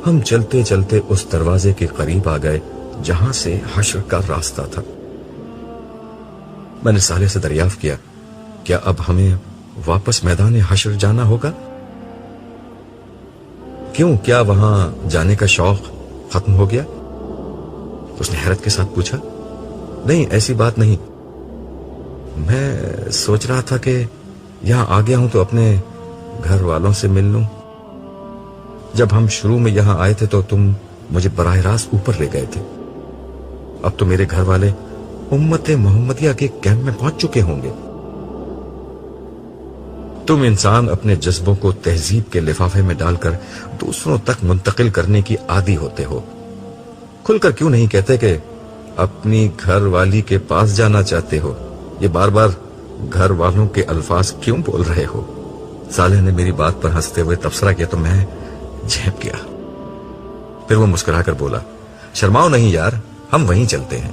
ہم چلتے چلتے اس دروازے کے قریب آ گئے جہاں سے حشر کا راستہ تھا۔ میں نے صالح سے دریافت کیا، کیا اب ہمیں واپس میدان حشر جانا ہوگا؟ کیوں، کیا وہاں جانے کا شوق ختم ہو گیا؟ اس نے حیرت کے ساتھ پوچھا۔ نہیں، ایسی بات نہیں، میں سوچ رہا تھا کہ یہاں آ گیا ہوں تو اپنے گھر والوں سے مل لوں۔ جب ہم شروع میں یہاں آئے تھے تو تم مجھے براہ راست اوپر لے گئے تھے، اب تو میرے گھر والے امت محمدیہ کے کیمپ میں پہنچ چکے ہوں گے۔ تم انسان اپنے جذبوں کو تہذیب کے لفافے میں ڈال کر دوسروں تک منتقل کرنے کی عادی ہوتے ہو۔ کھل کر کیوں نہیں کہتے کہ اپنی گھر والی کے پاس جانا چاہتے ہو؟ یہ بار بار گھر والوں کے الفاظ کیوں بول رہے ہو؟ صالح نے میری بات پر ہنستے ہوئے تبصرہ کیا تو میں جھپ گیا۔ پھر وہ مسکرا کر بولا، شرماؤ نہیں یار، ہم وہیں چلتے ہیں،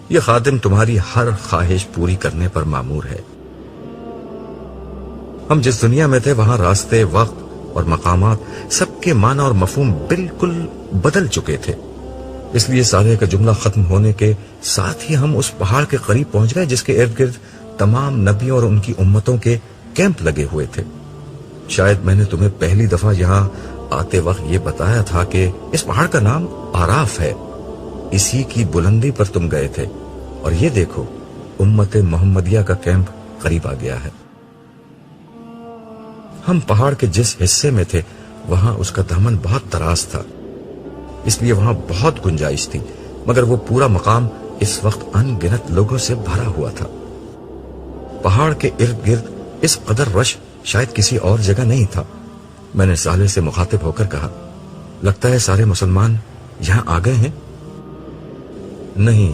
یہ خادم تمہاری ہر خواہش پوری کرنے پر مامور ہے۔ ہم جس دنیا میں تھے وہاں راستے، وقت اور مقامات سب کے معنی اور مفہوم بالکل بدل چکے تھے۔ اس لیے صالح کا جملہ ختم ہونے کے ساتھ ہی ہم اس پہاڑ کے قریب پہنچ گئے جس کے ارد گرد تمام نبیوں اور ان کی امتوں کے کیمپ لگے ہوئے تھے۔ شاید میں نے تمہیں پہلی دفعہ یہاں آتے وقت یہ بتایا تھا کہ اس پہاڑ کا نام آراف ہے، اسی کی بلندی پر تم گئے تھے، اور یہ دیکھو امت محمدیہ کا کیمپ قریب آ گیا ہے۔ ہم پہاڑ کے جس حصے میں تھے وہاں اس کا دامن بہت دراز تھا، اس لیے وہاں بہت گنجائش تھی، مگر وہ پورا مقام اس وقت ان گنت لوگوں سے بھرا ہوا تھا۔ پہاڑ کے ارد گرد اس قدر رش شاید کسی اور جگہ نہیں تھا۔ میں نے صالح سے مخاطب ہو کر کہا، لگتا ہے سارے مسلمان یہاں آ گئے ہیں؟ نہیں،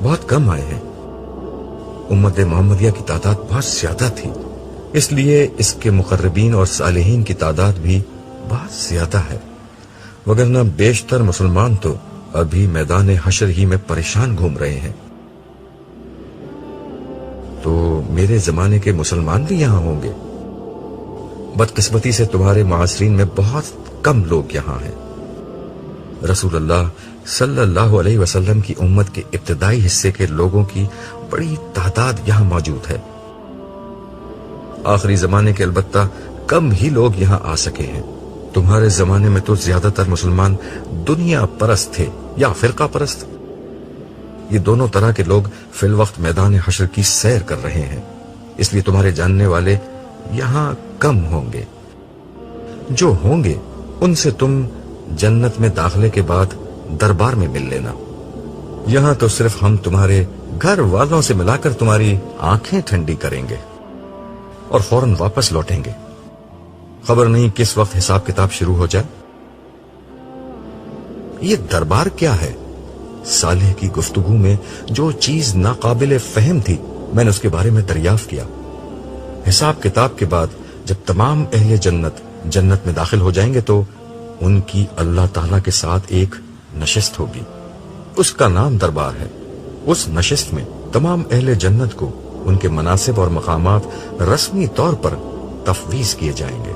بہت کم آئے ہیں، امت محمدیہ کی تعداد بہت زیادہ تھی، اس لیے اس کے مقربین اور صالحین کی تعداد بھی بہت زیادہ ہے، وگرنہ بیشتر مسلمان تو ابھی میدان حشر ہی میں پریشان گھوم رہے ہیں۔ تو میرے زمانے کے مسلمان بھی یہاں ہوں گے؟ بدقسمتی سے تمہارے معاصرین میں بہت کم لوگ یہاں ہیں۔ رسول اللہ صلی اللہ علیہ وسلم کی امت کے ابتدائی حصے کے لوگوں کی بڑی تعداد یہاں موجود ہے، آخری زمانے کے البتہ کم ہی لوگ یہاں آ سکے ہیں۔ تمہارے زمانے میں تو زیادہ تر مسلمان دنیا پرست تھے یا فرقہ پرست، یہ دونوں طرح کے لوگ فی الوقت میدان حشر کی سیر کر رہے ہیں، اس لیے تمہارے جاننے والے یہاں کم ہوں گے۔ جو ہوں گے ان سے تم جنت میں داخلے کے بعد دربار میں مل لینا، یہاں تو صرف ہم تمہارے گھر والوں سے ملا کر تمہاری آنکھیں ٹھنڈی کریں گے اور فوراً واپس لوٹیں گے، خبر نہیں کس وقت حساب کتاب شروع ہو جائے۔ یہ دربار کیا ہے؟ صالح کی گفتگو میں جو چیز ناقابل فہم تھی میں نے اس کے بارے میں دریافت کیا۔ حساب کتاب کے بعد جب تمام اہل جنت جنت میں داخل ہو جائیں گے تو ان کی اللہ تعالیٰ کے ساتھ ایک نشست ہوگی، اس کا نام دربار ہے۔ اس نشست میں تمام اہل جنت کو ان کے مناصب اور مقامات رسمی طور پر تفویض کیے جائیں گے۔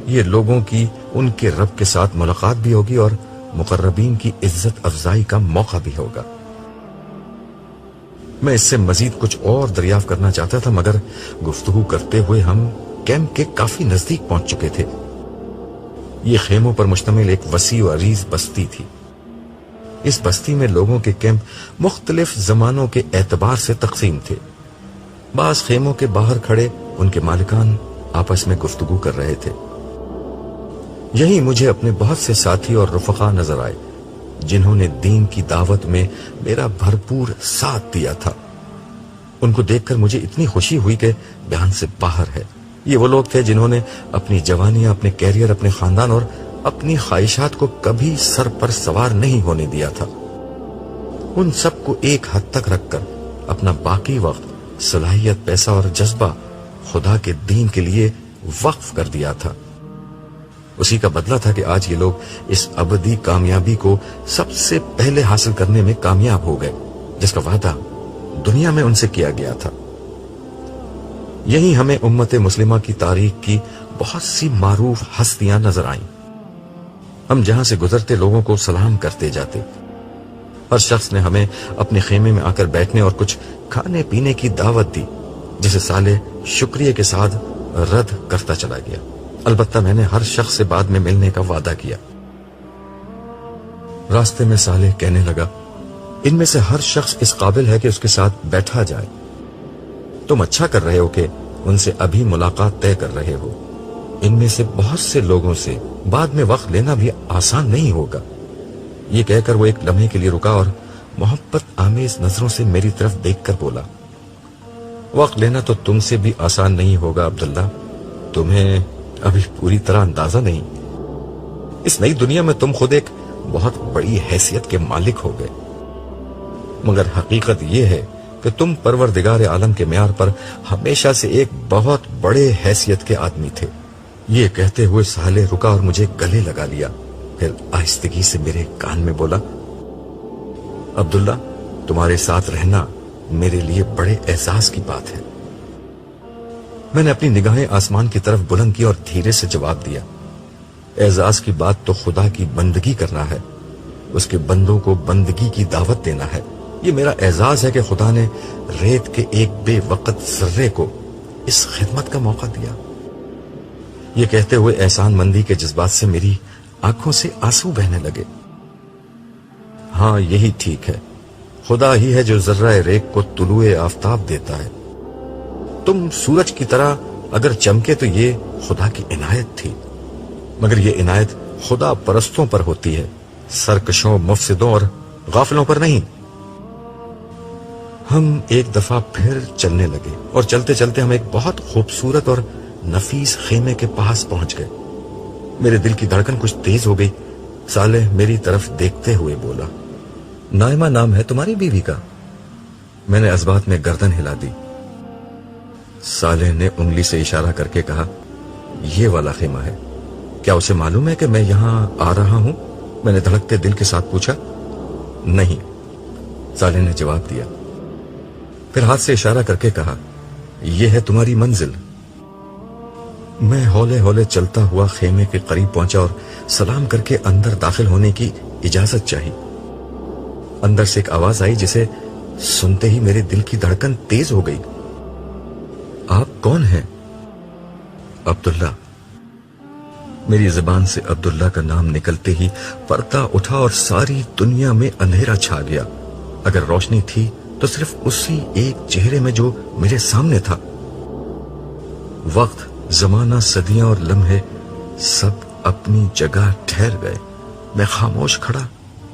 یہ لوگوں کی ان کے رب کے ساتھ ملاقات بھی ہوگی اور مقربین کی عزت افزائی کا موقع بھی ہوگا۔ میں اس سے مزید کچھ اور دریافت کرنا چاہتا تھا مگر گفتگو کرتے ہوئے ہم کیمپ کے کافی نزدیک پہنچ چکے تھے۔ یہ خیموں پر مشتمل ایک وسیع و عریض بستی تھی۔ اس بستی میں لوگوں کے کیمپ مختلف زمانوں کے اعتبار سے تقسیم تھے۔ بعض خیموں کے باہر کھڑے ان کے مالکان آپس میں گفتگو کر رہے تھے۔ یہی مجھے اپنے بہت سے ساتھی اور رفقا نظر آئے جنہوں نے دین کی دعوت میں میرا بھرپور ساتھ دیا تھا۔ ان کو دیکھ کر مجھے اتنی خوشی ہوئی کہ بیان سے باہر ہے۔ یہ وہ لوگ تھے جنہوں نے اپنی جوانیاں، اپنے کیریئر، اپنے خاندان اور اپنی خواہشات کو کبھی سر پر سوار نہیں ہونے دیا تھا۔ ان سب کو ایک حد تک رکھ کر اپنا باقی وقت، صلاحیت، پیسہ اور جذبہ خدا کے دین کے لیے وقف کر دیا تھا۔ اسی کا بدلہ تھا کہ آج یہ لوگ اس ابدی کامیابی کو سب سے پہلے حاصل کرنے میں کامیاب ہو گئے جس کا وعدہ دنیا میں ان سے کیا گیا تھا۔ یہی ہمیں امت مسلمہ کی تاریخ کی بہت سی معروف ہستیاں نظر آئیں ہم جہاں سے گزرتے لوگوں کو سلام کرتے جاتے. ہر شخص نے ہمیں اپنے خیمے میں آ کر بیٹھنے اور کچھ کھانے پینے کی دعوت دی، جسے صالح شکریہ کے ساتھ رد کرتا چلا گیا. البتہ میں نے ہر شخص سے بعد میں ملنے کا وعدہ کیا. راستے میں صالح کہنے لگا، ان میں سے ہر شخص اس قابل ہے کہ اس کے ساتھ بیٹھا جائے. تم اچھا کر رہے ہو کہ ان سے ابھی ملاقات طے کر رہے ہو. ان میں سے بہت سے لوگوں سے بعد میں وقت لینا بھی آسان نہیں ہوگا. یہ کہہ کر وہ ایک لمحے کے لیے رکا اور محبت آمیز نظروں سے میری طرف دیکھ کر بولا، وقت لینا تو تم سے بھی آسان نہیں ہوگا عبداللہ. تمہیں ابھی پوری طرح اندازہ نہیں. اس نئی دنیا میں تم خود ایک بہت بڑی حیثیت کے مالک ہو گئے، مگر حقیقت یہ ہے کہ تم پروردگار عالم کے معیار پر ہمیشہ سے ایک بہت بڑے حیثیت کے آدمی تھے. یہ کہتے ہوئے صالح رکا اور مجھے گلے لگا لیا. پھر آہستگی سے میرے کان میں بولا، عبداللہ، تمہارے ساتھ رہنا میرے لیے بڑے اعزاز کی بات ہے. میں نے اپنی نگاہیں آسمان کی طرف بلند کی اور دھیرے سے جواب دیا، اعزاز کی بات تو خدا کی بندگی کرنا ہے، اس کے بندوں کو بندگی کی دعوت دینا ہے. یہ میرا اعزاز ہے کہ خدا نے ریت کے ایک بے وقت ذرے کو اس خدمت کا موقع دیا. یہ کہتے ہوئے احسان مندی کے جذبات سے میری آنکھوں سے آنسو بہنے لگے. ہاں، یہی ٹھیک ہے. خدا ہی ہے جو ذرہ ریت کو طلوع آفتاب دیتا ہے. تم سورج کی طرح اگر چمکے تو یہ خدا کی عنایت تھی، مگر یہ عنایت خدا پرستوں پر ہوتی ہے، سرکشوں، مفسدوں اور غافلوں پر نہیں. ہم ایک دفعہ پھر چلنے لگے اور چلتے چلتے ہم ایک بہت خوبصورت اور نفیس خیمے کے پاس پہنچ گئے. میرے دل کی دھڑکن کچھ تیز ہو گئی. صالح میری طرف دیکھتے ہوئے بولا، نائمہ نام ہے تمہاری بیوی کا؟ میں نے اسبات میں گردن ہلا دی. صالح نے انگلی سے اشارہ کر کے کہا، یہ والا خیمہ ہے. کیا اسے معلوم ہے کہ میں یہاں آ رہا ہوں؟ میں نے دھڑکتے دل کے ساتھ پوچھا. نہیں، صالح نے جواب دیا. پھر ہاتھ سے اشارہ کر کے کہا، یہ ہے تمہاری منزل. میں ہولے ہولے چلتا ہوا خیمے کے قریب پہنچا اور سلام کر کے اندر داخل ہونے کی اجازت چاہی. اندر سے ایک آواز آئی جسے سنتے ہی میرے دل کی دھڑکن تیز ہو گئی. آپ کون ہیں؟ عبداللہ. میری زبان سے عبداللہ کا نام نکلتے ہی پردہ اٹھا اور ساری دنیا میں اندھیرا چھا گیا. اگر روشنی تھی تو صرف اسی ایک چہرے میں جو میرے سامنے تھا. وقت، زمانہ، صدیاں اور لمحے سب اپنی جگہ ٹھہر گئے. میں خاموش کھڑا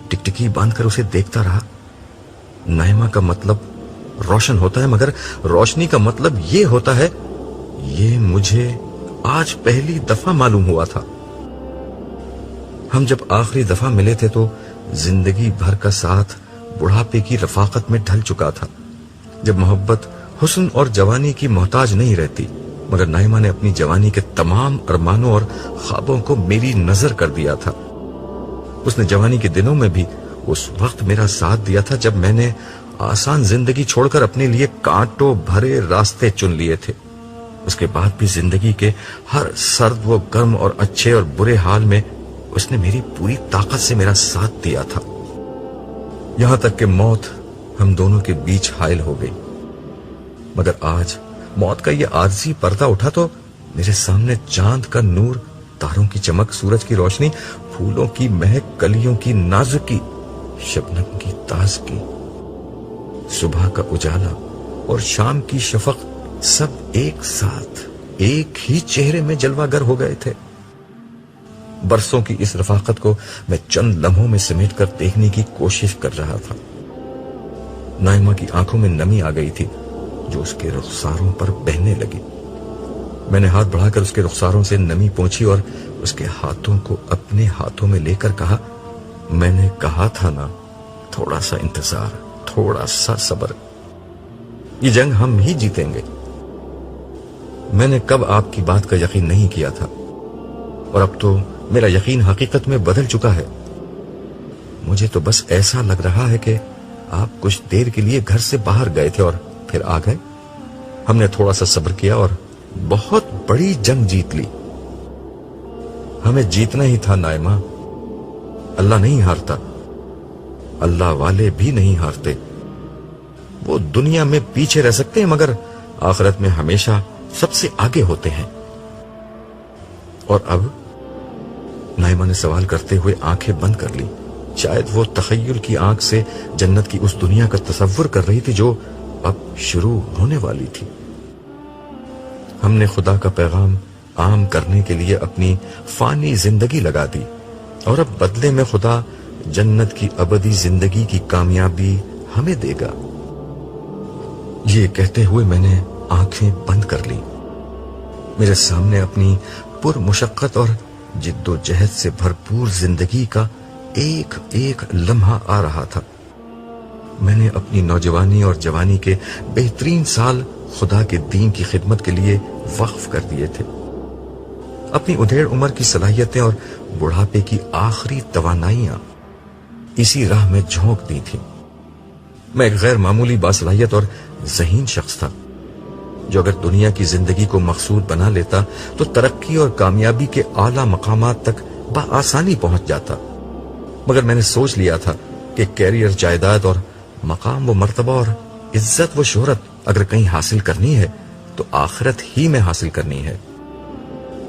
ٹکٹکی باندھ کر اسے دیکھتا رہا. نائمہ کا مطلب روشن ہوتا ہے، مگر روشنی کا مطلب یہ ہوتا ہے، یہ مجھے آج پہلی دفعہ معلوم ہوا تھا. ہم جب آخری دفعہ ملے تھے تو زندگی بھر کا ساتھ بڑھاپے کی رفاقت میں ڈھل چکا تھا، جب محبت حسن اور جوانی کی محتاج نہیں رہتی. مگر نائمہ نے اپنی جوانی کے تمام ارمانوں اور خوابوں کو میری نظر کر دیا تھا. اس نے جوانی کے دنوں میں بھی اس وقت میرا ساتھ دیا تھا جب میں نے آسان زندگی چھوڑ کر اپنے لیے کانٹوں بھرے راستے چن لیے تھے. اس کے بعد بھی زندگی کے ہر سرد و گرم اور اچھے اور برے حال میں اس نے میری پوری طاقت سے میرا ساتھ دیا تھا، یہاں تک کہ موت ہم دونوں کے بیچ حائل ہو گئی. مگر آج موت کا یہ عارضی پردہ اٹھا تو میرے سامنے چاند کا نور، تاروں کی چمک، سورج کی روشنی، پھولوں کی مہک، کلیوں کی نازکی، شبنم کی تازگی، صبح کا اجالا اور شام کی شفق سب ایک ساتھ ایک ہی چہرے میں جلوہ گر ہو گئے تھے. برسوں کی اس رفاقت کو میں چند لمحوں میں سمیٹ کر دیکھنے کی کوشش کر رہا تھا. نائمہ کی آنکھوں میں نمی آ گئی تھی جو اس کے رخساروں پر بہنے لگی. میں نے ہاتھ بڑھا کر اس کے رخساروں سے نمی پونچھی اور اس کے ہاتھوں کو اپنے ہاتھوں میں لے کر کہا، میں نے کہا تھا نا، تھوڑا سا انتظار، تھوڑا سا صبر، یہ جنگ ہم ہی جیتیں گے. میں نے کب آپ کی بات کا یقین نہیں کیا تھا، اور اب تو میرا یقین حقیقت میں بدل چکا ہے. مجھے تو بس ایسا لگ رہا ہے کہ آپ کچھ دیر کے لیے گھر سے باہر گئے تھے اور پھر آ گئے. ہم نے تھوڑا سا صبر کیا اور بہت بڑی جنگ جیت لی. ہمیں جیتنا ہی تھا نائمہ، اللہ نہیں ہارتا، اللہ والے بھی نہیں ہارتے۔ وہ دنیا میں پیچھے رہ سکتے ہیں مگر آخرت میں ہمیشہ سب سے آگے ہوتے ہیں۔ اور اب نائمہ نے سوال کرتے ہوئے آنکھیں بند کر لی۔ شاید وہ تخیل کی آنکھ سے جنت کی اس دنیا کا تصور کر رہی تھی جو اب شروع ہونے والی تھی۔ ہم نے خدا کا پیغام عام کرنے کے لیے اپنی فانی زندگی لگا دی اور اب بدلے میں خدا جنت کی ابدی زندگی کی کامیابی ہمیں دے گا۔ یہ کہتے ہوئے میں نے آنکھیں بند کر لی۔ میرے سامنے اپنی پر مشقت اور جد و جہد سے بھرپور زندگی کا ایک ایک لمحہ آ رہا تھا۔ میں نے اپنی نوجوانی اور جوانی کے بہترین سال خدا کے دین کی خدمت کے لیے وقف کر دیے تھے۔ اپنی ادھیڑ عمر کی صلاحیتیں اور بڑھاپے کی آخری توانائیاں اسی راہ میں جھونک دی تھیں۔ میں ایک غیر معمولی باصلاحیت اور ذہین شخص تھا جو اگر دنیا کی زندگی کو مقصود بنا لیتا تو ترقی اور کامیابی کے اعلیٰ مقامات تک بآسانی پہنچ جاتا، مگر میں نے سوچ لیا تھا کہ کیریئر، جائیداد اور مقام و مرتبہ اور عزت و شہرت اگر کہیں حاصل کرنی ہے تو آخرت ہی میں حاصل کرنی ہے۔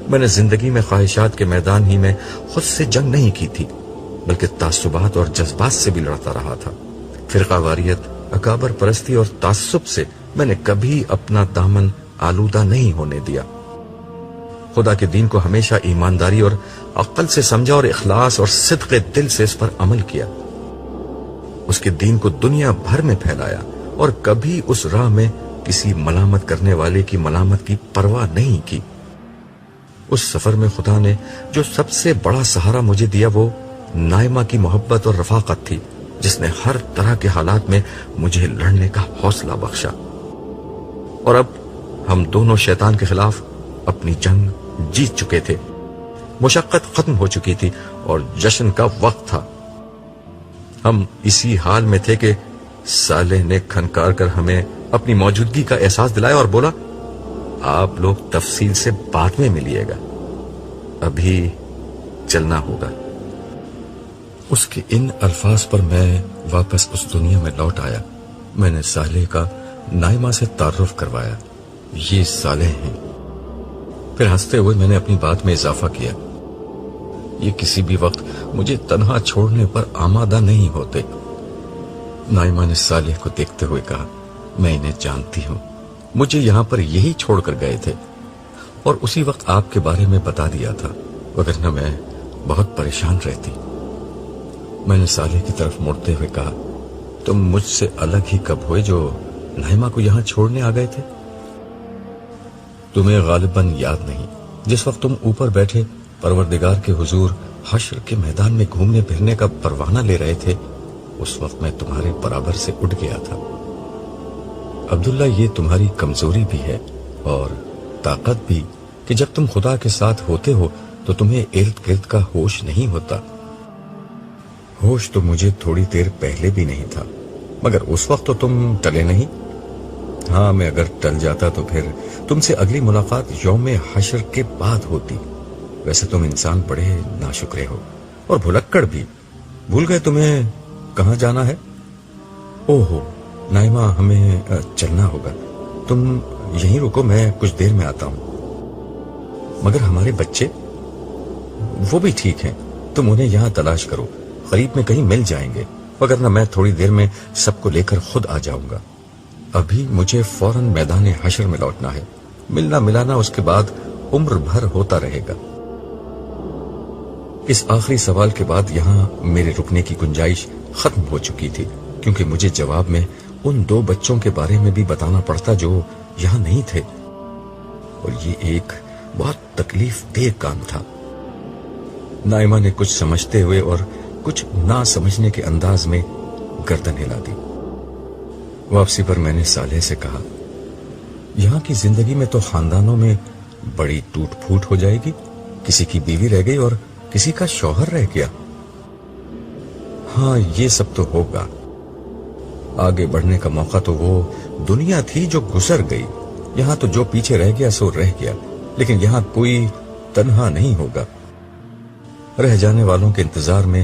میں نے زندگی میں خواہشات کے میدان ہی میں خود سے جنگ نہیں کی تھی بلکہ تعصبات اور جذبات سے بھی لڑتا رہا تھا۔ فرقہ واریت، اکابر پرستی اور تعصب سے میں نے کبھی اپنا دامن آلودہ نہیں ہونے دیا۔ خدا کے دین کو ہمیشہ ایمانداری اور عقل سے سمجھا اور اخلاص اور صدق دل سے اس پر عمل کیا۔ اس کے دین کو دنیا بھر میں پھیلایا اور کبھی اس راہ میں کسی ملامت کرنے والے کی ملامت کی پرواہ نہیں کی۔ اس سفر میں خدا نے جو سب سے بڑا سہارا مجھے دیا وہ نائمہ کی محبت اور رفاقت تھی، جس نے ہر طرح کے حالات میں مجھے لڑنے کا حوصلہ بخشا۔ اور اب ہم دونوں شیطان کے خلاف اپنی جنگ جیت چکے تھے، مشقت ختم ہو چکی تھی اور جشن کا وقت تھا۔ ہم اسی حال میں تھے کہ صالح نے کھنکار کر ہمیں اپنی موجودگی کا احساس دلایا اور بولا، آپ لوگ تفصیل سے بعد میں ملیے گا، ابھی چلنا ہوگا۔ اس کے ان الفاظ پر میں واپس اس دنیا میں لوٹ آیا۔ میں نے صالح کا نائمہ سے تعارف کروایا، یہ صالح ہیں۔ پھر ہنستے ہوئے میں نے اپنی بات میں اضافہ کیا، یہ کسی بھی وقت مجھے تنہا چھوڑنے پر آمادہ نہیں ہوتے۔ نائمہ نے صالح کو دیکھتے ہوئے کہا، میں انہیں جانتی ہوں، مجھے یہاں پر یہی چھوڑ کر گئے تھے اور اسی وقت آپ کے بارے میں بتا دیا تھا، وگرنہ میں بہت پریشان رہتی۔ میں نے صالح کی طرف مڑتے ہوئے کہا، تم مجھ سے الگ ہی کب ہوئے جو نائمہ کو یہاں چھوڑنے آ گئے تھے؟ تمہیں غالباً یاد نہیں، جس وقت تم اوپر بیٹھے پروردگار کے حضور حشر کے میدان میں گھومنے پھرنے کا پروانہ لے رہے تھے، اس وقت میں تمہارے برابر سے اٹھ گیا تھا۔ عبداللہ، یہ تمہاری کمزوری بھی ہے اور طاقت بھی کہ جب تم خدا کے ساتھ ہوتے ہو تو تمہیں ارد گرد کا ہوش نہیں ہوتا۔ ہوش تو مجھے تھوڑی دیر پہلے بھی نہیں تھا، مگر اس وقت تو تم ٹلے نہیں۔ ہاں، میں اگر ٹل جاتا تو پھر تم سے اگلی ملاقات یوم حشر کے بعد ہوتی۔ ویسے تم انسان بڑے ناشکرے ہو اور بھلکڑ بھی، بھول گئے تمہیں کہاں جانا ہے؟ اوہو نائمہ، ہمیں چلنا ہوگا، تم یہیں رکو، میں کچھ دیر میں آتا ہوں۔ مگر ہمارے بچے؟ وہ بھی ٹھیک ہیں، تم انہیں یہاں تلاش کرو، قریب میں کہیں مل جائیں گے، وگرنہ میں تھوڑی دیر میں سب کو لے کر خود آ جاؤں گا۔ ابھی مجھے فوراً میدان حشر میں لوٹنا ہے، ملنا ملانا اس کے بعد عمر بھر ہوتا رہے گا۔ اس آخری سوال کے بعد یہاں میرے رکنے کی گنجائش ختم ہو چکی تھی، کیونکہ مجھے جواب میں ان دو بچوں کے بارے میں بھی بتانا پڑتا جو یہاں نہیں تھے، اور یہ ایک بہت تکلیف دہ کام تھا۔ نائمہ نے کچھ سمجھتے ہوئے اور کچھ نہ سمجھنے کے انداز میں گردن ہلا دی۔ واپسی پر میں نے صالح سے کہا، یہاں کی زندگی میں تو خاندانوں میں بڑی ٹوٹ پھوٹ ہو جائے گی، کسی کی بیوی رہ گئی اور کسی کا شوہر رہ گیا۔ ہاں، یہ سب تو ہوگا، آگے بڑھنے کا موقع تو وہ دنیا تھی جو گزر گئی، یہاں تو جو پیچھے رہ گیا سو رہ گیا، لیکن یہاں کوئی تنہا نہیں ہوگا۔ رہ جانے والوں کے انتظار میں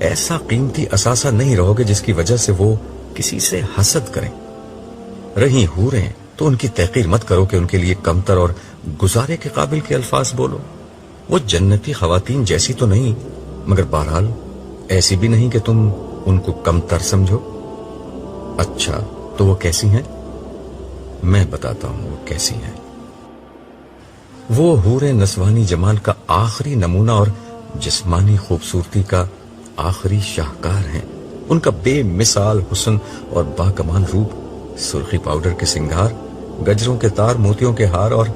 ایسا قیمتی اثاثہ نہیں رہو گے جس کی وجہ سے وہ کسی سے حسد کریں۔ رہی حوریں تو ان کی تحقیر مت کرو کہ ان کے لیے کمتر اور گزارے کے قابل کے الفاظ بولو۔ وہ جنتی خواتین جیسی تو نہیں، مگر بہرحال ایسی بھی نہیں کہ تم ان کو کمتر سمجھو۔ اچھا تو وہ کیسی ہیں؟ میں بتاتا ہوں وہ کیسی ہیں۔ وہ حوریں نسوانی جمال کا آخری نمونہ اور جسمانی خوبصورتی کا آخری شاہکار ہیں۔ ان کا بے مثال حسن اور باکمال روپ سرخی پاؤڈر کے سنگھار، گجروں کے تار، موتیوں کے ہار اور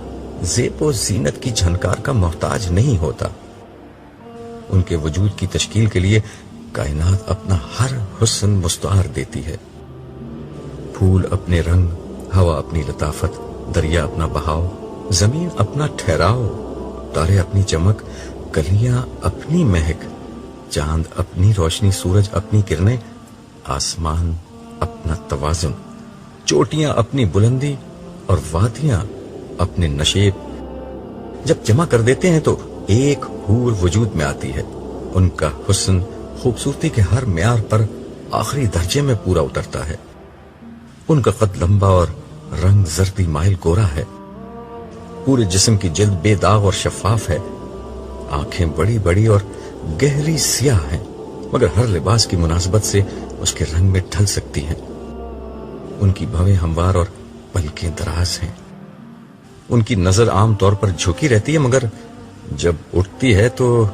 زیب و زینت کی جھنکار کا محتاج نہیں ہوتا۔ ان کے وجود کی تشکیل کے لیے کائنات اپنا ہر حسن مستعار دیتی ہے۔ پھول اپنے رنگ، ہوا اپنی لطافت، دریا اپنا بہاؤ، زمین اپنا ٹھہراؤ، تارے اپنی چمک، کلیاں اپنی مہک، چاند اپنی روشنی، سورج اپنی کرنیں، آسمان اپنا توازن، چوٹیاں اپنی بلندی اور وادیاں اپنے نشیب جب جمع کر دیتے ہیں تو ایک حور وجود میں آتی ہے۔ ان کا حسن خوبصورتی کے ہر معیار پر آخری درجے میں پورا اترتا ہے۔ ان کا قد لمبا اور رنگ زردی مائل گورا ہے۔ پورے جسم کی جلد بے داغ اور شفاف ہے۔ آنکھیں بڑی بڑی اور گہری سیاہ ہیں، مگر ہر لباس کی مناسبت سے اس کے رنگ میں ڈھل سکتی ہیں۔ ان کی بھویں ہموار اور پلکیں دراز ہیں۔ ان کی نظر عام طور پر جھکی رہتی ہے، مگر جب اٹھتی ہے تو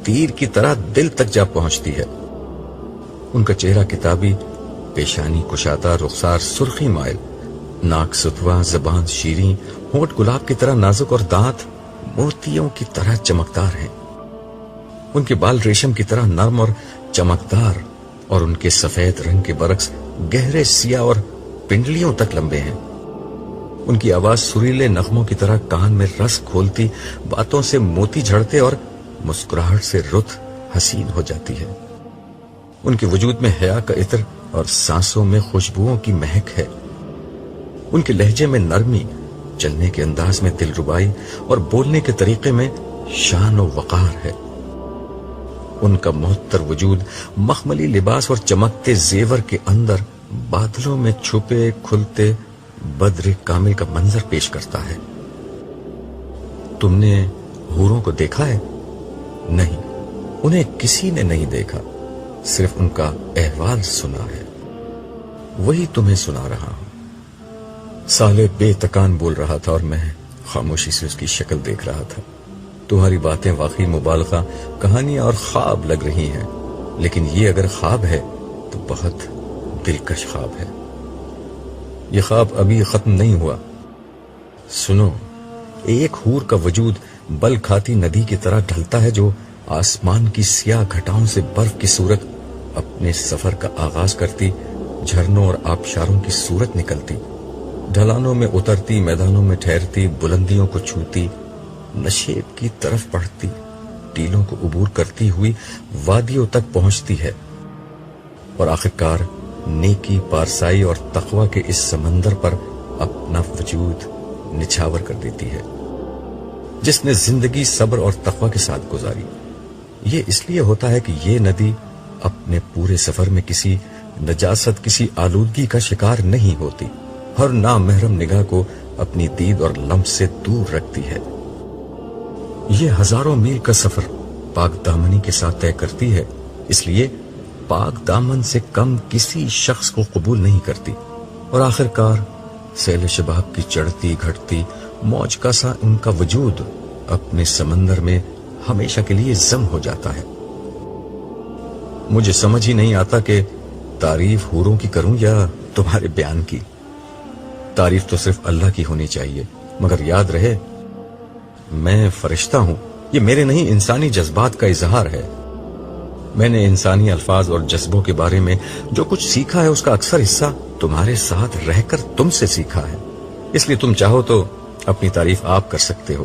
تیر کی طرح دل تک جا پہنچتی ہے۔ ان کا چہرہ کتابی، پیشانی کشادہ، رخسار سرخی مائل، ناک ستوا، زبان شیریں، ہونٹ گلاب کی طرح نازک اور دانت موتیوں کی طرح چمکدار ہیں۔ ان کے بال ریشم کی طرح نرم اور چمکدار اور ان کے سفید رنگ کے برعکس گہرے سیاہ اور پنڈلیوں تک لمبے ہیں۔ ان کی آواز سریلے نغموں کی طرح کان میں رس کھولتی، باتوں سے موتی جھڑتے اور مسکراہٹ سے رت حسین ہو جاتی ہے۔ ان کے وجود میں حیا کا عطر اور سانسوں میں خوشبوؤں کی مہک ہے۔ ان کے لہجے میں نرمی، چلنے کے انداز میں دلربائی اور بولنے کے طریقے میں شان و وقار ہے۔ ان کا معطر وجود مخملی لباس اور چمکتے زیور کے اندر بادلوں میں چھپے کھلتے بدر کامل کا منظر پیش کرتا ہے۔ تم نے حوروں کو دیکھا ہے؟ نہیں، انہیں کسی نے نہیں دیکھا، صرف ان کا احوال سنا ہے۔ وہی تمہیں سنا رہا ہوں۔ سالے بے تکان بول رہا تھا اور میں خاموشی سے اس کی شکل دیکھ رہا تھا۔ تمہاری باتیں واقعی مبالغہ، کہانیاں اور خواب لگ رہی ہیں، لیکن یہ اگر خواب ہے تو بہت دلکش خواب ہے۔ یہ خواب ابھی ختم نہیں ہوا۔ سنو، ایک حور کا وجود بل کھاتی ندی کی طرح ڈھلتا ہے جو آسمان کی سیاہ گھٹاؤں سے برف کی صورت اپنے سفر کا آغاز کرتی، جھرنوں اور آبشاروں کی صورت نکلتی، ڈھلانوں میں اترتی، میدانوں میں ٹھہرتی، بلندیوں کو چھوتی، نشیب کی طرف بڑھتی، ٹیلوں کو عبور کرتی ہوئی وادیوں تک پہنچتی ہے اور آخرکار نیکی، پارسائی اور تقوی کے اس سمندر پر اپنا وجود نچھاور کر دیتی ہے۔ جس نے زندگی صبر اور تقوی کے ساتھ گزاری، یہ اس لیے ہوتا ہے کہ یہ ندی اپنے پورے سفر میں کسی نجاست، کسی آلودگی کا شکار نہیں ہوتی، ہر نامحرم نگاہ کو اپنی دید اور لمس سے دور رکھتی ہے۔ یہ ہزاروں میل کا سفر پاک دامنی کے ساتھ طے کرتی ہے، اس لیے پاک دامن سے کم کسی شخص کو قبول نہیں کرتی، اور آخرکار سیل شباب کی چڑھتی گھٹتی موج کا سا ان کا وجود اپنے سمندر میں ہمیشہ کے لیے ضم ہو جاتا ہے۔ مجھے سمجھ ہی نہیں آتا کہ تعریف حوروں کی کروں یا تمہارے بیان کی۔ تعریف تو صرف اللہ کی ہونی چاہیے، مگر یاد رہے میں فرشتہ ہوں، یہ میرے نہیں انسانی جذبات کا اظہار ہے۔ میں نے انسانی الفاظ اور جذبوں کے بارے میں جو کچھ سیکھا ہے اس کا اکثر حصہ تمہارے ساتھ رہ کر تم سے سیکھا ہے، اس لیے تم چاہو تو اپنی تعریف آپ کر سکتے ہو۔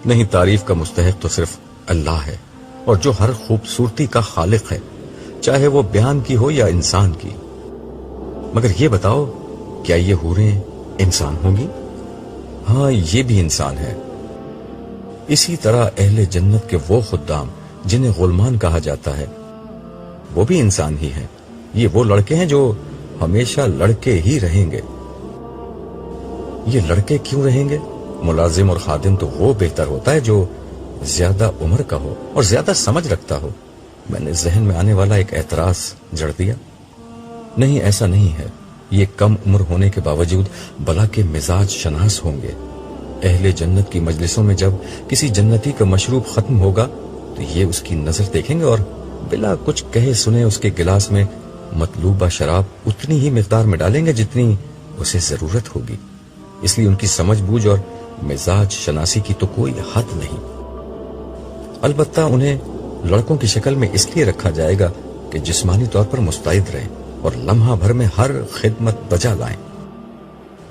نہیں، تعریف کا مستحق تو صرف اللہ ہے، اور جو ہر خوبصورتی کا خالق ہے، چاہے وہ بیان کی ہو یا انسان کی۔ مگر یہ بتاؤ، کیا یہ حوریں انسان ہوں گی؟ ہاں، یہ بھی انسان ہے۔ اسی طرح اہل جنت کے وہ خدام جنہیں غلمان کہا جاتا ہے، وہ بھی انسان ہی ہیں. یہ وہ لڑکے ہیں جو ہمیشہ لڑکے ہی رہیں گے. یہ لڑکے کیوں رہیں گے؟ ملازم اور خادم تو وہ بہتر ہوتا ہے جو زیادہ عمر کا ہو اور زیادہ سمجھ رکھتا ہو. میں نے ذہن میں آنے والا ایک اعتراض جڑ دیا. نہیں، ایسا نہیں ہے. یہ کم عمر ہونے کے باوجود بلا کے مزاج شناس ہوں گے. اہل جنت کی مجلسوں میں جب کسی جنتی کا مشروب ختم ہوگا تو یہ اس کی نظر دیکھیں گے اور بلا کچھ کہے سنے اس کے گلاس میں مطلوبہ شراب اتنی ہی مقدار میں ڈالیں گے جتنی اسے ضرورت ہوگی. اس لیے ان کی سمجھ بوجھ اور مزاج شناسی کی تو کوئی حد نہیں. البتہ انہیں لڑکوں کی شکل میں اس لیے رکھا جائے گا کہ جسمانی طور پر مستعد رہیں اور لمحہ بھر میں ہر خدمت بجا لائیں.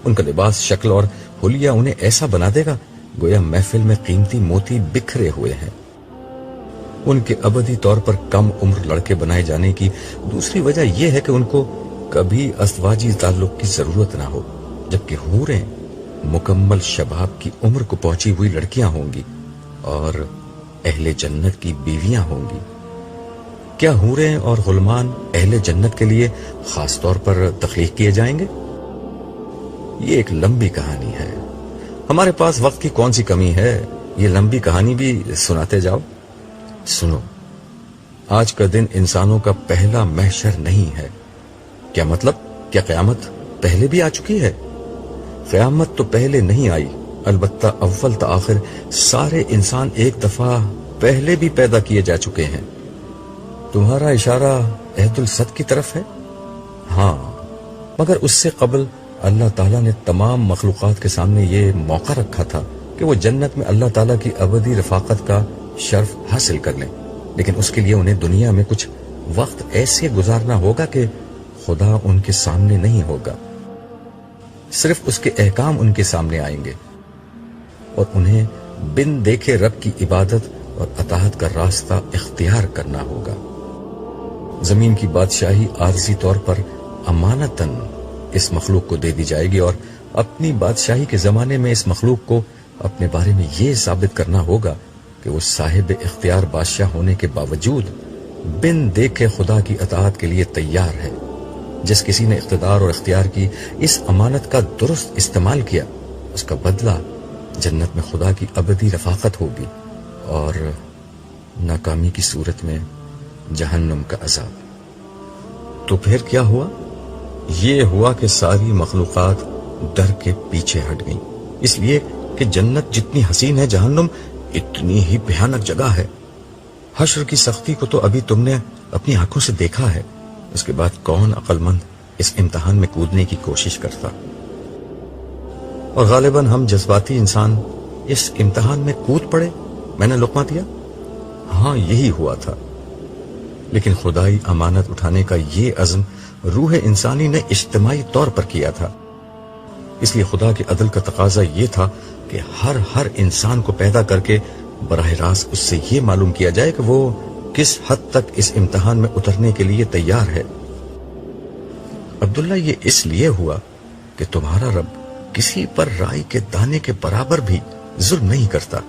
ان کا لباس، شکل اور حلیہ انہیں ایسا بنا دے گا گویا محفل میں قیمتی موتی بکھرے ہوئے ہیں. ان کے ابدی طور پر کم عمر لڑکے بنائے جانے کی دوسری وجہ یہ ہے کہ ان کو کبھی ازدواجی تعلق کی ضرورت نہ ہو، جبکہ حوریں مکمل شباب کی عمر کو پہنچی ہوئی لڑکیاں ہوں گی اور اہل جنت کی بیویاں ہوں گی. کیا حوریں اور غلمان اہل جنت کے لیے خاص طور پر تخلیق کیے جائیں گے؟ یہ ایک لمبی کہانی ہے. ہمارے پاس وقت کی کون سی کمی ہے؟ یہ لمبی کہانی بھی سناتے جاؤ. سنو، آج کا دن انسانوں کا پہلا محشر نہیں ہے. کیا مطلب؟ کیا قیامت پہلے بھی آ چکی ہے؟ قیامت تو پہلے نہیں آئی، البتہ اول تا آخر سارے انسان ایک دفعہ پہلے بھی پیدا کیے جا چکے ہیں. تمہارا اشارہ عہد الصد کی طرف ہے؟ ہاں، مگر اس سے قبل اللہ تعالیٰ نے تمام مخلوقات کے سامنے یہ موقع رکھا تھا کہ وہ جنت میں اللہ تعالیٰ کی ابدی رفاقت کا شرف حاصل کر لیں. لیکن اس کے لیے انہیں دنیا میں کچھ وقت ایسے گزارنا ہوگا کہ خدا ان کے سامنے نہیں ہوگا، صرف اس کے احکام ان کے سامنے آئیں گے اور انہیں بن دیکھے رب کی عبادت اور اطاعت کا راستہ اختیار کرنا ہوگا. زمین کی بادشاہی عارضی طور پر امانتاً اس مخلوق کو دے دی جائے گی اور اپنی بادشاہی کے زمانے میں اس مخلوق کو اپنے بارے میں یہ ثابت کرنا ہوگا کہ وہ صاحب اختیار بادشاہ ہونے کے باوجود بن دیکھے خدا کی اطاعت کے لیے تیار ہے. جس کسی نے اقتدار اور اختیار کی اس امانت کا درست استعمال کیا، اس کا بدلہ جنت میں خدا کی ابدی رفاقت ہوگی اور ناکامی کی صورت میں جہنم کا عذاب. تو پھر کیا ہوا؟ یہ ہوا کہ ساری مخلوقات ڈر کے پیچھے ہٹ گئیں، اس لیے کہ جنت جتنی حسین ہے، جہنم اتنی ہی بھیانک جگہ ہے. حشر کی سختی کو تو ابھی تم نے اپنی آنکھوں سے دیکھا ہے. اس کے بعد کون عقل مند اس امتحان میں کودنے کی کوشش کرتا؟ اور غالباً ہم جذباتی انسان اس امتحان میں کود پڑے. میں نے لقمہ دیا، ہاں یہی ہوا تھا. لیکن خدائی امانت اٹھانے کا یہ عزم روح انسانی نے اجتماعی طور پر کیا تھا. اس لیے خدا کے عدل کا تقاضا یہ تھا کہ ہر انسان کو پیدا کر کے براہ راست اس سے یہ معلوم کیا جائے کہ وہ کس حد تک اس امتحان میں اترنے کے لیے تیار ہے. عبداللہ، یہ اس لیے ہوا کہ تمہارا رب کسی پر رائی کے دانے کے برابر بھی ظلم نہیں کرتا.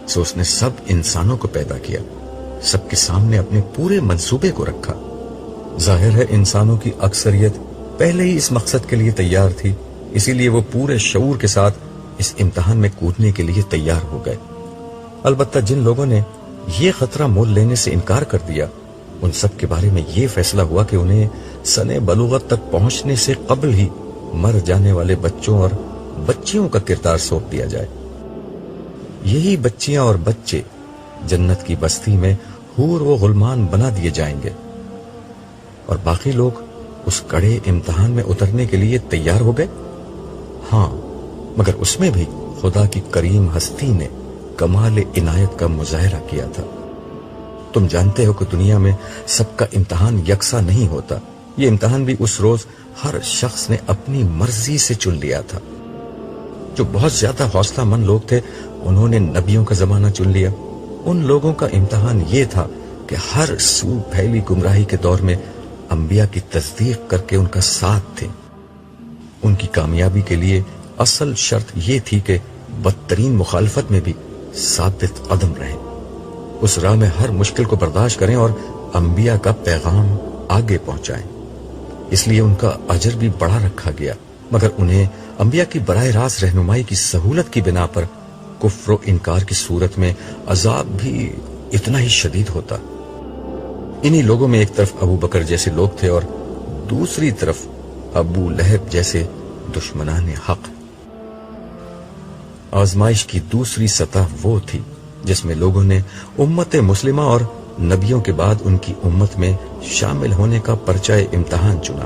سو اس نے سب انسانوں کو پیدا کیا، سب کے سامنے اپنے پورے منصوبے کو رکھا. ظاہر ہے انسانوں کی اکثریت پہلے ہی اس مقصد کے لیے تیار تھی، اسی لیے وہ پورے شعور کے ساتھ اس امتحان میں کودنے کے لیے تیار ہو گئے. البتہ جن لوگوں نے یہ خطرہ مول لینے سے انکار کر دیا، ان سب کے بارے میں یہ فیصلہ ہوا کہ انہیں سن بلوغت تک پہنچنے سے قبل ہی مر جانے والے بچوں اور بچیوں کا کردار سونپ دیا جائے. یہی بچیاں اور بچے جنت کی بستی میں حور و غلمان بنا دیے جائیں گے اور باقی لوگ اس کڑے امتحان میں اترنے کے لیے تیار ہو گئے. ہاں، مگر اس میں بھی خدا کی کریم ہستی نے کمال عنایت کا مظاہرہ کیا تھا. تم جانتے ہو کہ دنیا میں سب کا امتحان یکساں نہیں ہوتا. یہ امتحان بھی اس روز ہر شخص نے اپنی مرضی سے چن لیا تھا. جو بہت زیادہ حوصلہ مند لوگ تھے انہوں نے نبیوں کا زمانہ چن لیا. ان لوگوں کا امتحان یہ تھا کہ ہر سو پھیلی گمراہی کے دور میں انبیاء کی تصدیق کر کے ان کا ساتھ تھے. ان کی کامیابی کے لیے اصل شرط یہ تھی کہ بدترین مخالفت میں بھی ثابت قدم رہیں، اس راہ میں ہر مشکل کو برداشت کریں اور انبیاء کا پیغام آگے پہنچائیں، اس لیے ان کا اجر بھی بڑا رکھا گیا، مگر انہیں انبیاء کی براہ راست رہنمائی کی سہولت کی بنا پر کفر و انکار کی صورت میں عذاب بھی اتنا ہی شدید ہوتا۔ انہی لوگوں میں ایک طرف ابو بکر جیسے لوگ تھے اور دوسری طرف ابو لہب جیسے دشمنان حق۔ آزمائش کی دوسری سطح وہ تھی جس میں لوگوں نے امت مسلمہ اور نبیوں کے بعد ان کی امت میں شامل ہونے کا پرچہ امتحان چنا۔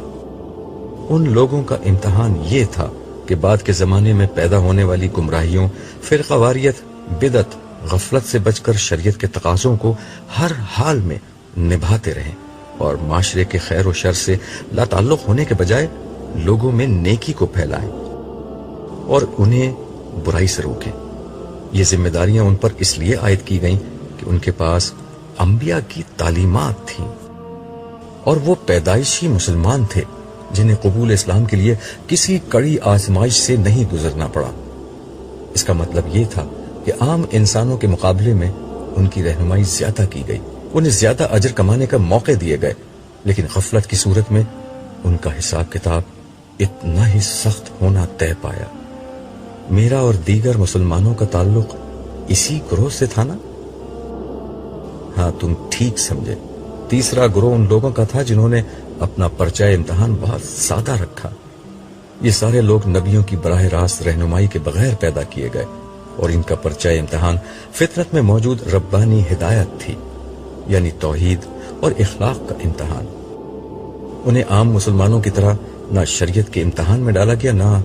ان لوگوں کا امتحان یہ تھا کہ بعد کے زمانے میں پیدا ہونے والی گمراہیوں، فرقہ واریت، بدعت، غفلت سے بچ کر شریعت کے تقاضوں کو ہر حال میں نبھاتے رہیں اور معاشرے کے خیر و شر سے لا تعلق ہونے کے بجائے لوگوں میں نیکی کو پھیلائیں اور انہیں برائی سے روکیں۔ یہ ذمہ داریاں ان پر اس لیے عائد کی گئیں کہ ان کے پاس انبیاء کی تعلیمات تھیں اور وہ پیدائشی مسلمان تھے جنہیں قبول اسلام کے لیے کسی کڑی آزمائش سے نہیں گزرنا پڑا۔ اس کا مطلب یہ تھا کہ عام انسانوں کے مقابلے میں ان کی رہنمائی زیادہ کی گئی، انہیں زیادہ اجر کمانے کا موقع دیے گئے، لیکن غفلت کی صورت میں ان کا حساب کتاب اتنا ہی سخت ہونا طے پایا۔ میرا اور دیگر مسلمانوں کا تعلق اسی گروہ سے تھا نا؟ ہاں، تم ٹھیک سمجھے۔ تیسرا گروہ ان لوگوں کا تھا جنہوں نے اپنا پرچہ امتحان بہت سادہ رکھا۔ یہ سارے لوگ نبیوں کی براہ راست رہنمائی کے بغیر پیدا کیے گئے اور ان کا پرچہ امتحان فطرت میں موجود ربانی ہدایت تھی، یعنی توحید اور اخلاق کا امتحان۔ انہیں عام مسلمانوں کی طرح نہ شریعت کے امتحان میں ڈالا گیا، نہ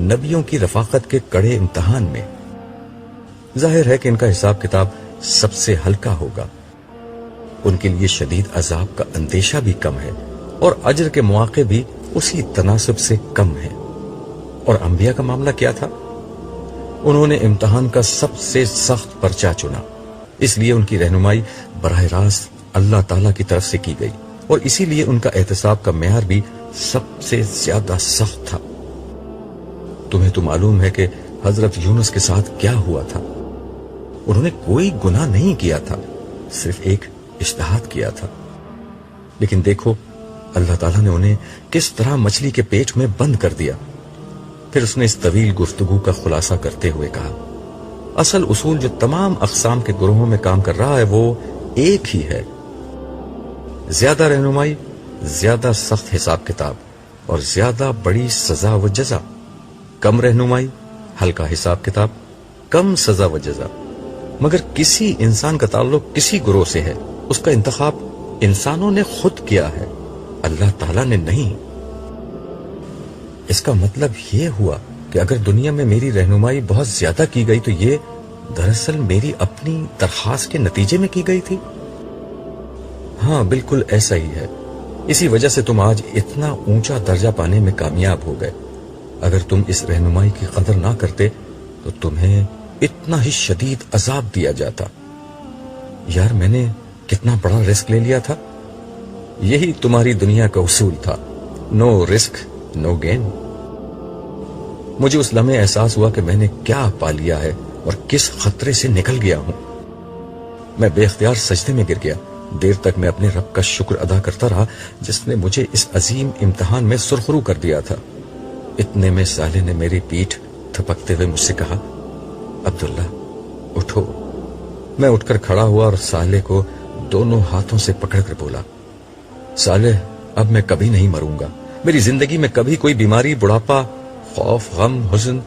نبیوں کی رفاقت کے کڑے امتحان میں۔ ظاہر ہے کہ ان کا حساب کتاب سب سے ہلکا ہوگا، ان کے لیے شدید عذاب کا اندیشہ بھی کم ہے اور اجر کے مواقع بھی اسی تناسب سے کم ہے۔ اور انبیاء کا معاملہ کیا تھا؟ انہوں نے امتحان کا سب سے سخت پرچہ چنا، اس لیے ان کی رہنمائی براہ راست اللہ تعالی کی طرف سے کی گئی اور اسی لیے ان کا احتساب کا معیار بھی سب سے زیادہ سخت تھا۔ تمہیں تو معلوم ہے کہ حضرت یونس کے ساتھ کیا ہوا تھا۔ انہوں نے کوئی گناہ نہیں کیا تھا، صرف ایک اجتہاد کیا تھا، لیکن دیکھو اللہ تعالیٰ نے انہیں کس طرح مچھلی کے پیٹ میں بند کر دیا۔ پھر اس نے اس طویل گفتگو کا خلاصہ کرتے ہوئے کہا، اصل اصول جو تمام اقسام کے گروہوں میں کام کر رہا ہے وہ ایک ہی ہے، زیادہ رہنمائی، زیادہ سخت حساب کتاب اور زیادہ بڑی سزا و جزا، کم رہنمائی، ہلکا حساب کتاب، کم سزا و جزا۔ مگر کسی انسان کا تعلق کسی گروہ سے ہے، اس کا انتخاب انسانوں نے خود کیا ہے، اللہ تعالیٰ نے نہیں۔ اس کا مطلب یہ ہوا کہ اگر دنیا میں میری رہنمائی بہت زیادہ کی گئی تو یہ دراصل میری اپنی درخواست کے نتیجے میں کی گئی تھی۔ ہاں، بالکل ایسا ہی ہے، اسی وجہ سے تم آج اتنا اونچا درجہ پانے میں کامیاب ہو گئے۔ اگر تم اس رہنمائی کی قدر نہ کرتے تو تمہیں اتنا ہی شدید عذاب دیا جاتا۔ یار، میں نے کتنا بڑا رسک لے لیا تھا۔ یہی تمہاری دنیا کا اصول تھا، نو رسک نو گین۔ مجھے اس لمحے احساس ہوا کہ میں نے کیا پا لیا ہے اور کس خطرے سے نکل گیا ہوں۔ میں بے اختیار سجدے میں گر گیا۔ دیر تک میں اپنے رب کا شکر ادا کرتا رہا جس نے مجھے اس عظیم امتحان میں سرخرو کر دیا تھا۔ اتنے میں صالح نے میری پیٹھ تھپکتے ہوئے مجھ سے کہا، عبداللہ اٹھو۔ میں اٹھ کر کھڑا ہوا اور صالح کو دونوں ہاتھوں سے پکڑ کر بولا، صالح، اب میں کبھی نہیں مروں گا۔ میری زندگی میں کبھی کوئی بیماری، بڑھاپا، خوف، غم، حزن،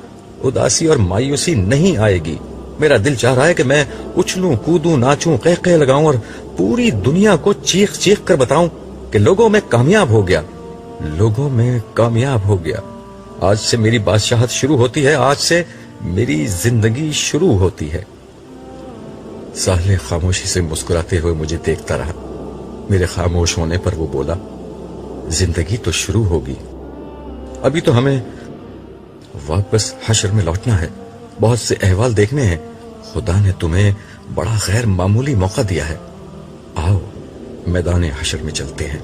اداسی اور مایوسی نہیں آئے گی۔ میرا دل چاہ رہا ہے کہ میں اچھلوں، کودوں، ناچوں، قہقہے لگاؤں اور پوری دنیا کو چیخ چیخ کر بتاؤں کہ لوگوں میں کامیاب ہو گیا، لوگوں میں کامیاب ہو گیا۔ آج سے میری بادشاہت شروع ہوتی ہے، آج سے میری زندگی شروع ہوتی ہے۔ صالح خاموشی سے مسکراتے ہوئے مجھے دیکھتا رہا۔ میرے خاموش ہونے پر وہ بولا، زندگی تو شروع ہوگی، ابھی تو ہمیں واپس حشر میں لوٹنا ہے، بہت سے احوال دیکھنے ہیں۔ خدا نے تمہیں بڑا غیر معمولی موقع دیا ہے، آؤ میدان حشر میں چلتے ہیں۔